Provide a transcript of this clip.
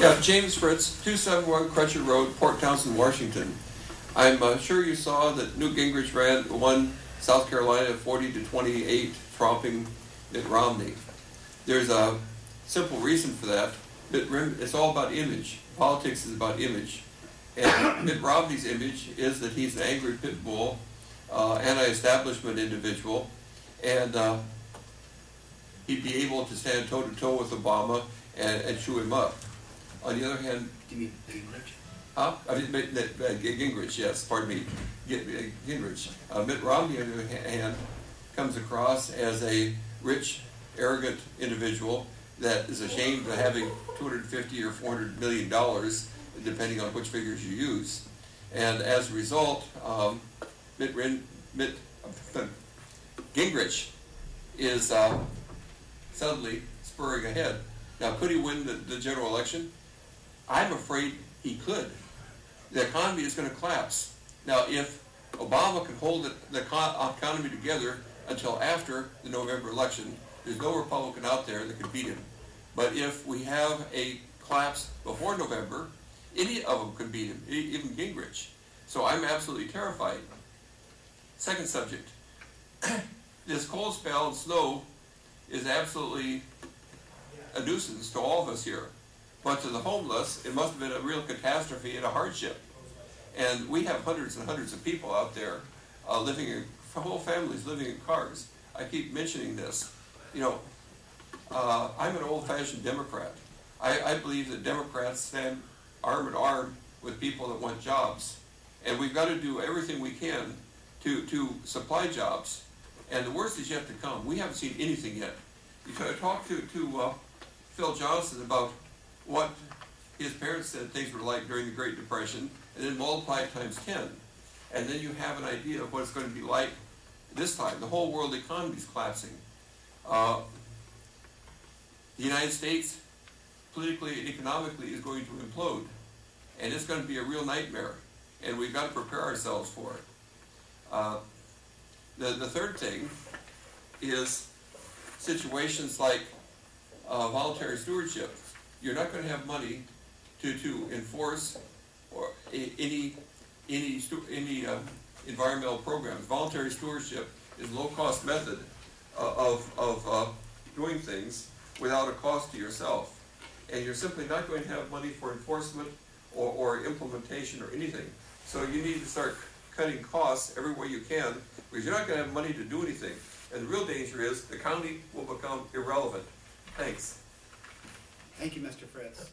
Yeah, James Fritz, 271 Crutcher Road, Port Townsend, Washington. I'm sure you saw that Newt Gingrich won South Carolina 40-28, tromping Mitt Romney. There's a simple reason for that. It's all about image. Politics is about image. And Mitt Romney's image is that he's an angry pit bull, anti-establishment individual, and he'd be able to stand toe-to-toe with Obama and chew him up. On the other hand... Do you mean Gingrich? Huh? I mean, Gingrich, yes, pardon me. Gingrich. Mitt Romney, on the other hand, comes across as a rich, arrogant individual that is ashamed of having $250 or $400 million, depending on which figures you use. And as a result, Gingrich is suddenly spurring ahead. Now, could he win the general election? I'm afraid he could. The economy is going to collapse. Now, if Obama can hold the economy together until after the November election, there's no Republican out there that can beat him. But if we have a collapse before November, any of them could beat him, even Gingrich. So I'm absolutely terrified. Second subject. This cold spell and snow is absolutely a nuisance to all of us here. But to the homeless, it must have been a real catastrophe and a hardship. And we have hundreds and hundreds of people out there whole families living in cars. I keep mentioning this. You know, I'm an old-fashioned Democrat. I believe that Democrats stand arm in arm with people that want jobs. And we've got to do everything we can to supply jobs. And the worst is yet to come. We haven't seen anything yet. You talk to Phil Johnson about what his parents said things were like during the Great Depression, and then multiply it times 10. And then you have an idea of what it's going to be like this time. The whole world economy is collapsing. The United States, politically and economically, is going to implode. And it's going to be a real nightmare. And we've got to prepare ourselves for it. The third thing is situations like voluntary stewardship. You're not going to have money to enforce or any environmental programs. Voluntary stewardship is a low-cost method of doing things without a cost to yourself. And you're simply not going to have money for enforcement or implementation or anything. So you need to start cutting costs every way you can, because you're not going to have money to do anything. And the real danger is the county will become irrelevant. Thanks. Thank you, Mr. Fritz.